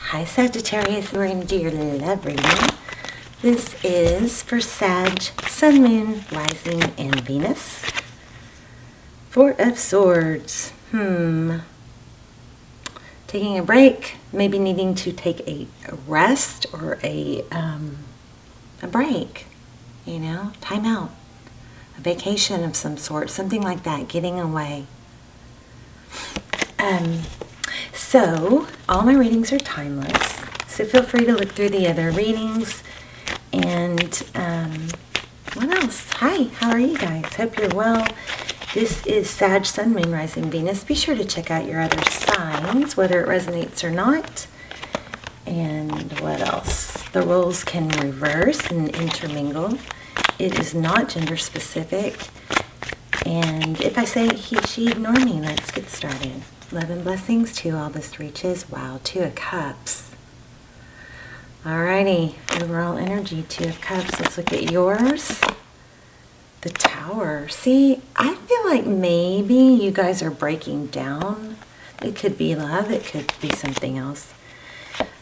Hi Sagittarius, we're going to do your love reading. This is for Sag, Sun, Moon, Rising, and Venus. Four of Swords. Taking a break, maybe needing to take a rest or a break, time out. A vacation of some sort, something like that, getting away. So, all my readings are timeless, so feel free to look through the other readings. And what else? Hi, how are you guys? Hope you're well. This is Sag, Sun, Moon, Rising, Venus. Be sure to check out your other signs, whether it resonates or not. And what else? The roles can reverse and intermingle. It is not gender specific. And if I say he, she, ignore me. Let's get started. Love and blessings to all this reaches. Wow, Two of Cups. Alrighty, overall energy, Two of Cups. Let's look at yours. The Tower. See, I feel like maybe you guys are breaking down. It could be love. It could be something else.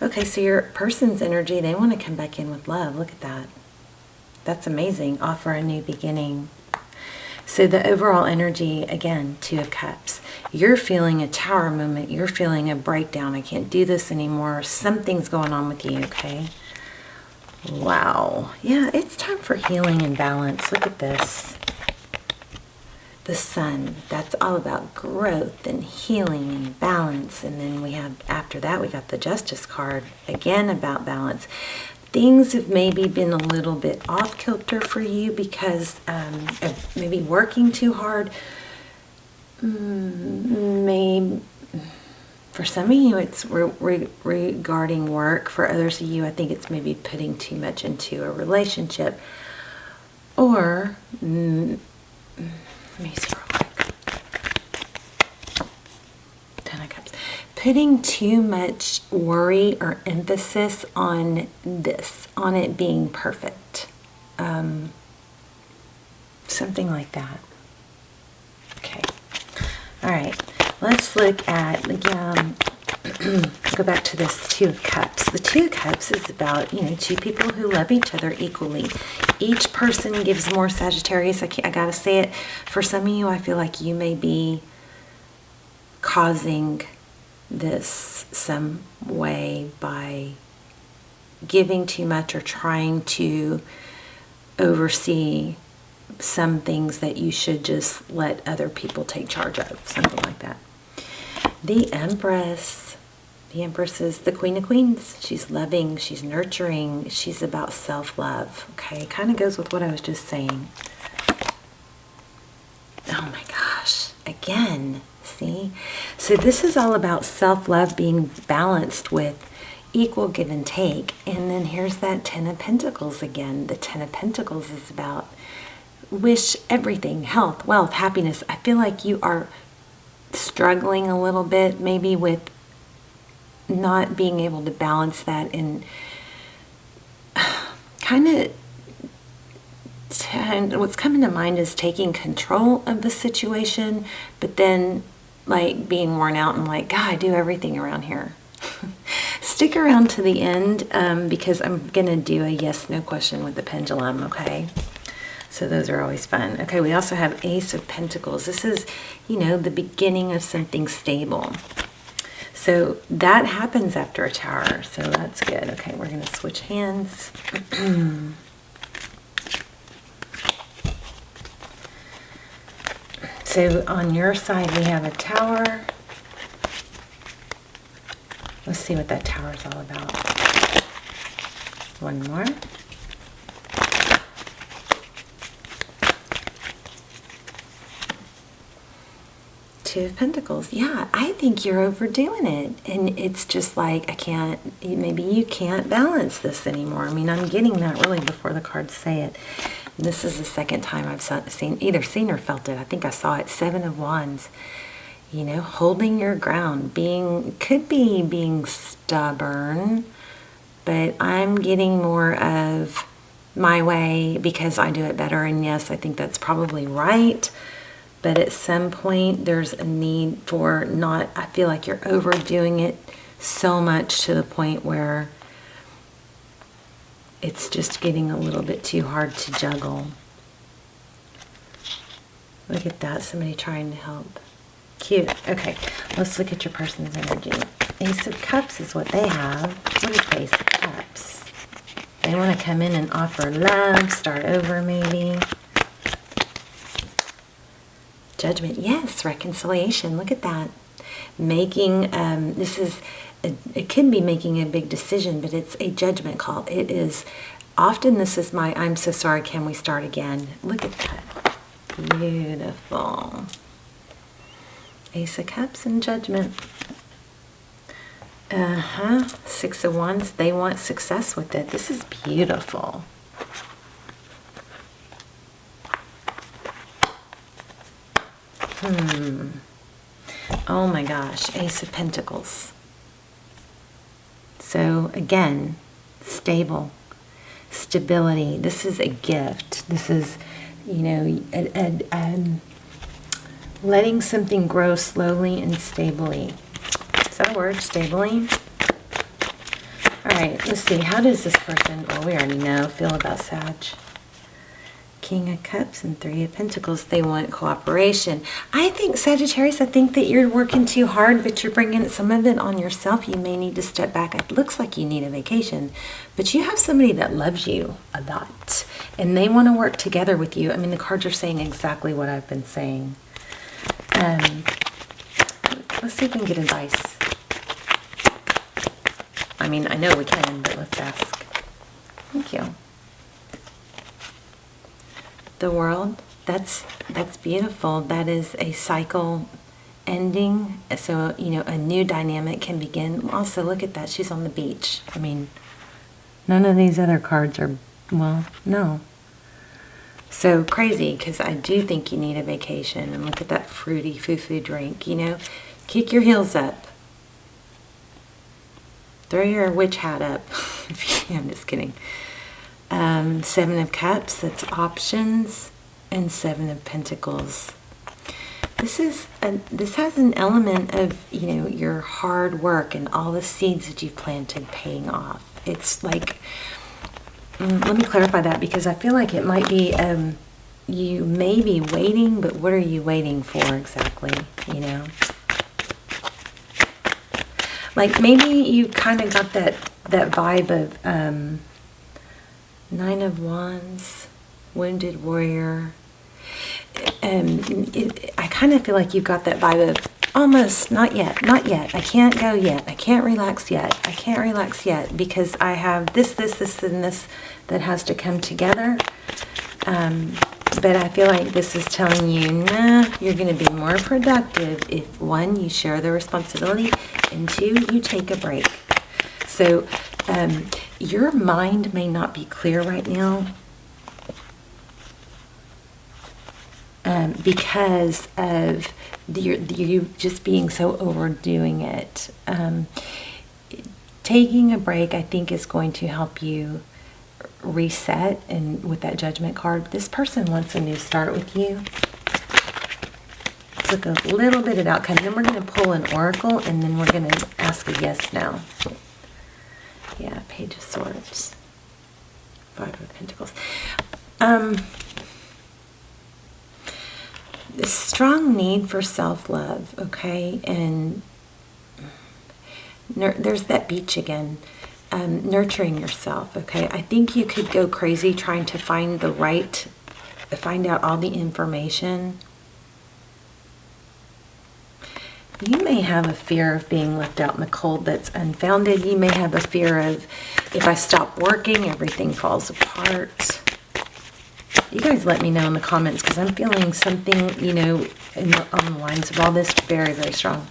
Okay, so your person's energy, they want to come back in with love. Look at that. That's amazing. Offer a new beginning. So the overall energy, again, Two of Cups. You're feeling a Tower moment. You're feeling a breakdown. I can't do this anymore. Something's going on with you, okay? Wow. Yeah, it's time for healing and balance. Look at this. The Sun. That's all about growth and healing and balance. And then we have, after that, we got the Justice card. Again, about balance. Things have maybe been a little bit off kilter for you because of maybe working too hard. Maybe for some of you it's regarding work. For others of you, I think it's maybe putting too much into a relationship. Or, let me see real quick. Ten of Cups. Putting too much worry or emphasis on this, on it being perfect. Something like that. Okay. All right. Let's look at, go back to this Two of Cups. The Two of Cups is about, two people who love each other equally. Each person gives more. Sagittarius, I gotta say it. For some of you, I feel like you may be causing this some way by giving too much or trying to oversee some things that you should just let other people take charge of, something like that. The Empress. The Empress is the Queen of Queens. She's loving, she's nurturing, she's about self-love. Okay, kind of goes with what I was just saying. Oh my gosh, again, see? So this is all about self-love being balanced with equal give and take. And then here's that Ten of Pentacles again. The Ten of Pentacles is about wish everything, health, wealth, happiness. I feel like you are struggling a little bit maybe with not being able to balance that, and kind of what's coming to mind is taking control of the situation, but then like being worn out and like, God, I do everything around here. Stick around to the end because I'm going to do a yes-no question with the pendulum, okay? So those are always fun. Okay, we also have Ace of Pentacles. This is, the beginning of something stable. So that happens after a Tower, so that's good. Okay, we're going to switch hands. So on your side, we have a Tower. Let's see what that Tower is all about. One more. Two of Pentacles. Yeah, I think you're overdoing it. And it's just like, maybe you can't balance this anymore. I mean, I'm getting that really before the cards say it. And this is the second time I've either seen or felt it. I think I saw it. Seven of Wands. Holding your ground. Could be being stubborn. But I'm getting more of my way because I do it better. And yes, I think that's probably right. But at some point, there's a need for I feel like you're overdoing it so much to the point where it's just getting a little bit too hard to juggle. Look at that, somebody trying to help. Cute. Okay, let's look at your person's energy. Ace of Cups is what they have. What is the Ace of Cups? They want to come in and offer love, start over maybe. Judgment, yes, reconciliation. Look at that. Making, it could be making a big decision, but it's a judgment call. It is, often this is my, I'm so sorry, can we start again? Look at that. Beautiful. Ace of Cups and Judgment. Six of Wands, they want success with it. This is beautiful. Oh my gosh, Ace of Pentacles. So again, stable, stability. This is a gift. This is, you know, letting something grow slowly and stably. Is that a word, stably? All right, let's see. How does this person, well, we already know, feel about Sag? King of Cups and Three of Pentacles. They want cooperation. I think, Sagittarius, I think that you're working too hard, but you're bringing some of it on yourself. You may need to step back. It looks like you need a vacation, but you have somebody that loves you a lot, and they want to work together with you. I mean, the cards are saying exactly what I've been saying. Let's see if we can get advice. I mean, I know we can, but let's ask. Thank you. The World, that's beautiful. That is a cycle ending. So, you know, a new dynamic can begin. Also, look at that. She's on the beach. I mean, none of these other cards are, well, no. So crazy, because I do think you need a vacation. And look at that fruity foo-foo drink, you know. Kick your heels up. Throw your witch hat up. I'm just kidding. Seven of Cups, that's options, and Seven of Pentacles. This has an element of, you know, your hard work and all the seeds that you've planted paying off. It's like, let me clarify that, because I feel like it might be, you may be waiting, but what are you waiting for exactly, you know? Like maybe you kind of got that vibe of, Nine of Wands, Wounded Warrior. I kind of feel like you've got that vibe of almost, not yet. I can't go yet. I can't relax yet. I can't relax yet because I have this, and this that has to come together. But I feel like this is telling you, nah, you're going to be more productive if, one, you share the responsibility, and two, you take a break. So, your mind may not be clear right now because of you just being so overdoing it. Taking a break, I think, is going to help you reset. And with that Judgment card, this person wants a new start with you. Let's look a little bit at outcome. Then we're going to pull an oracle, and then we're going to ask a yes now. Yeah, Page of Swords. Five of Pentacles. The strong need for self-love, okay? And there's that beach again. Nurturing yourself, okay? I think you could go crazy trying to find out all the information. You may have a fear of being left out in the cold that's unfounded. You may have a fear of, if I stop working, everything falls apart. You guys let me know in the comments, because I'm feeling something, you know, on the lines of all this very, very strong.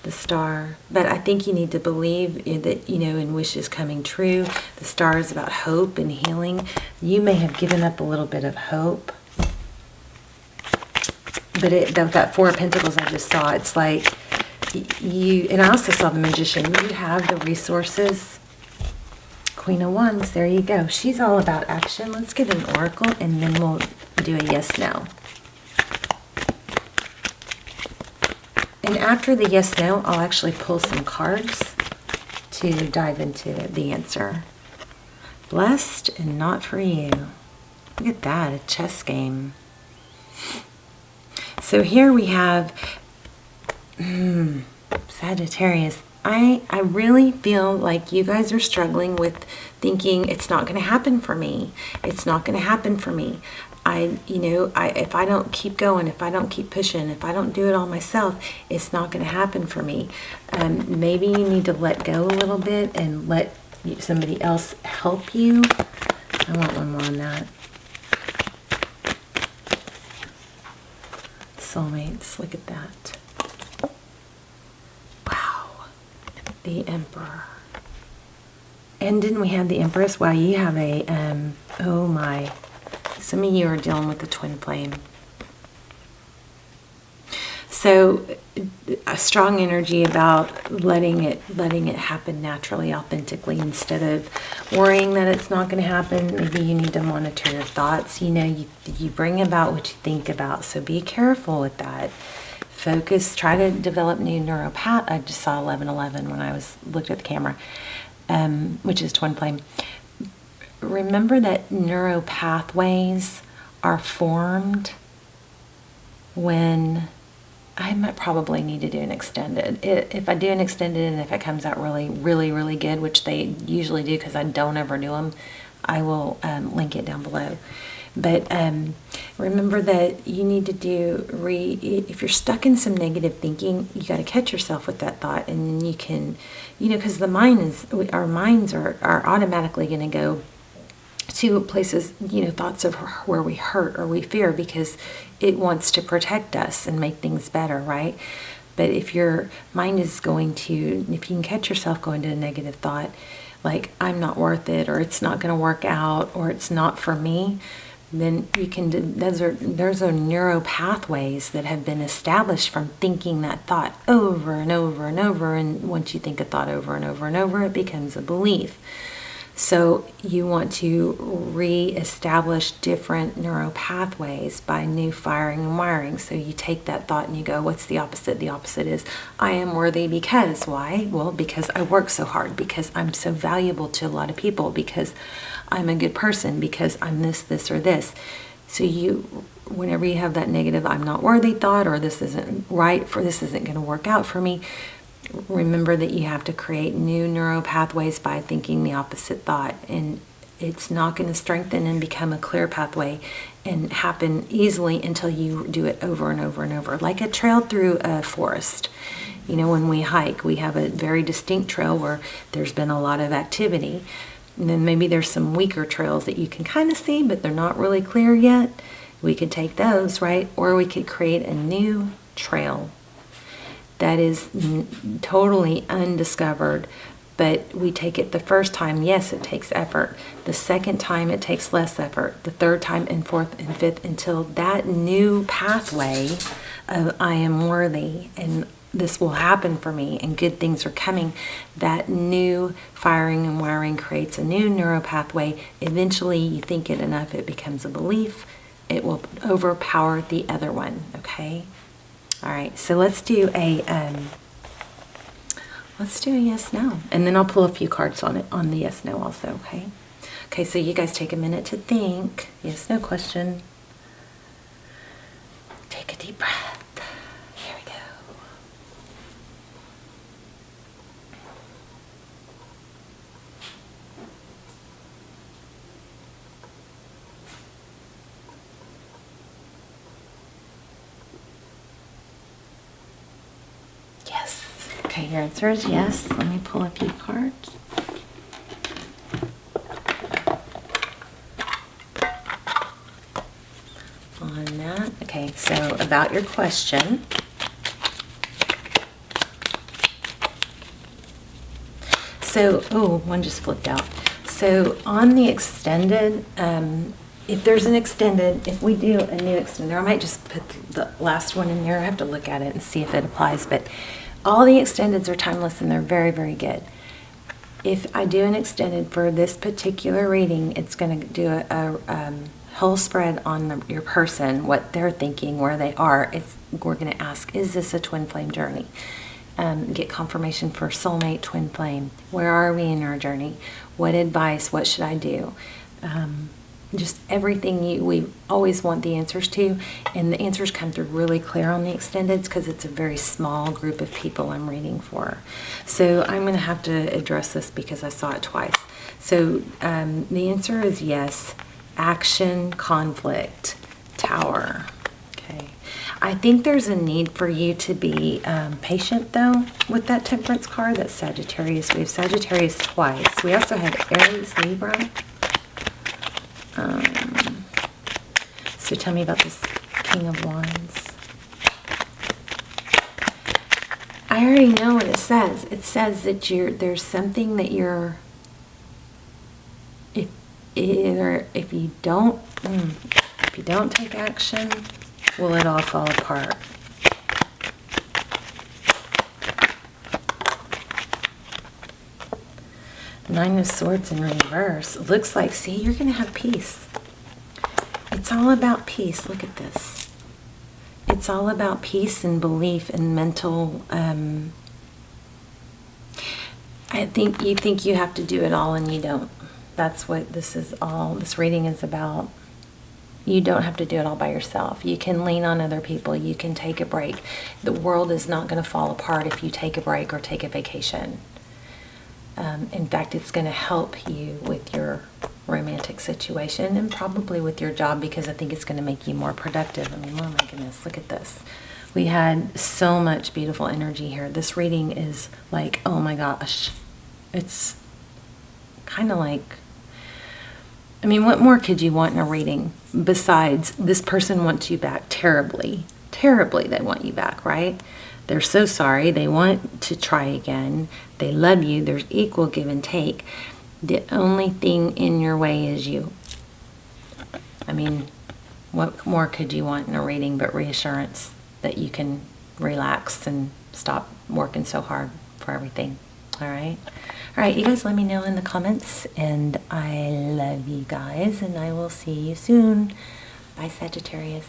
The Star. But I think you need to believe that, you know, in wishes coming true. The Star is about hope and healing. You may have given up a little bit of hope. But that Four of Pentacles I just saw, it's like you, and I also saw the Magician. You have the resources. Queen of Wands, there you go. She's all about action. Let's get an oracle, and then we'll do a yes, no. And after the yes, no, I'll actually pull some cards to dive into the answer. Blessed and not for you. Look at that, a chess game. So here we have Sagittarius. I really feel like you guys are struggling with thinking it's not going to happen for me. It's not going to happen for me. If I don't keep going, if I don't keep pushing, if I don't do it all myself, it's not going to happen for me. Maybe you need to let go a little bit and let somebody else help you. I want one more on that. Soulmates, look at that. Wow. The Emperor. And didn't we have the Empress? Wow, you have a, oh my. Some of you are dealing with the twin flame. So a strong energy about letting it happen naturally, authentically, instead of worrying that it's not going to happen. Maybe you need to monitor your thoughts. You bring about what you think about. So be careful with that. Focus. Try to develop new neuropath. I just saw 1111 when I looked at the camera, which is twin flame. Remember that neuropathways are formed when I might probably need to do an extended. If I do an extended and if it comes out really, really, really good, which they usually do because I don't ever do them, I will link it down below. But remember that you need to if you're stuck in some negative thinking, you got to catch yourself with that thought, and then you can, because our minds are automatically going to go to places, thoughts of where we hurt or we fear because it wants to protect us and make things better, right? But if your mind is if you can catch yourself going to a negative thought, like I'm not worth it, or it's not going to work out, or it's not for me, then you can, those are neural pathways that have been established from thinking that thought over and over and over. And once you think a thought over and over and over, it becomes a belief. So you want to re-establish different neural pathways by new firing and wiring. So you take that thought and you go, what's the opposite? The opposite is, I am worthy because, why? Well, because I work so hard, because I'm so valuable to a lot of people, because I'm a good person, because I'm this, or this. So whenever you have that negative, I'm not worthy thought, or this isn't right, this isn't going to work out for me, remember that you have to create new neural pathways by thinking the opposite thought, and it's not going to strengthen and become a clear pathway and happen easily until you do it over and over and over, like a trail through a forest. When we hike, we have a very distinct trail where there's been a lot of activity, and then maybe there's some weaker trails that you can kind of see, but they're not really clear yet. We could take those, right? Or we could create a new trail that is totally undiscovered, but we take it the first time. Yes, it takes effort. The second time, it takes less effort. The third time, and fourth and fifth, until that new pathway of I am worthy and this will happen for me and good things are coming. That new firing and wiring creates a new neural pathway. Eventually, you think it enough, it becomes a belief. It will overpower the other one, okay? All right, so let's do a yes, no. And then I'll pull a few cards on the yes, no also, okay? Okay, so you guys take a minute to think. Yes, no question. Take a deep breath. Here we go. Yes. Okay, your answer is yes. Let me pull a few cards. On that. Okay, so about your question. So, one just flipped out. So on the extended, if there's an extended, if we do a new extender, I might just put the last one in there. I have to look at it and see if it applies, but all the extendeds are timeless and they're very, very good. If I do an extended for this particular reading, it's going to do a whole spread on your person, what they're thinking, where they are. we're going to ask, is this a twin flame journey? Get confirmation for soulmate, twin flame. Where are we in our journey? What advice? What should I do? Just everything we always want the answers to, and the answers come through really clear on the extendeds because it's a very small group of people I'm reading for. So I'm going to have to address this because I saw it twice. So the answer is yes. Action, conflict, Tower. Okay. I think there's a need for you to be patient, though, with that Temperance card. That's Sagittarius. We have Sagittarius twice. We also have Aries, Libra. So tell me about this King of Wands. I already know what it says. It says that there's something that you're, if you don't take action, will it all fall apart? Nine of Swords in reverse. It looks like, see, you're going to have peace. It's all about peace. Look at this. It's all about peace and belief and mental. I think you have to do it all and you don't. That's what this reading is about. You don't have to do it all by yourself. You can lean on other people. You can take a break. The world is not going to fall apart if you take a break or take a vacation. In fact, it's going to help you with your romantic situation and probably with your job because I think it's going to make you more productive. I mean, oh my goodness, look at this. We had so much beautiful energy here. This reading is like, oh my gosh. It's kind of like, I mean, what more could you want in a reading besides this person wants you back terribly? Terribly, they want you back, right? They're so sorry. They want to try again. They love you. There's equal give and take. The only thing in your way is you. I mean, what more could you want in a reading but reassurance that you can relax and stop working so hard for everything? All right? All right, you guys let me know in the comments. And I love you guys. And I will see you soon. Bye, Sagittarius.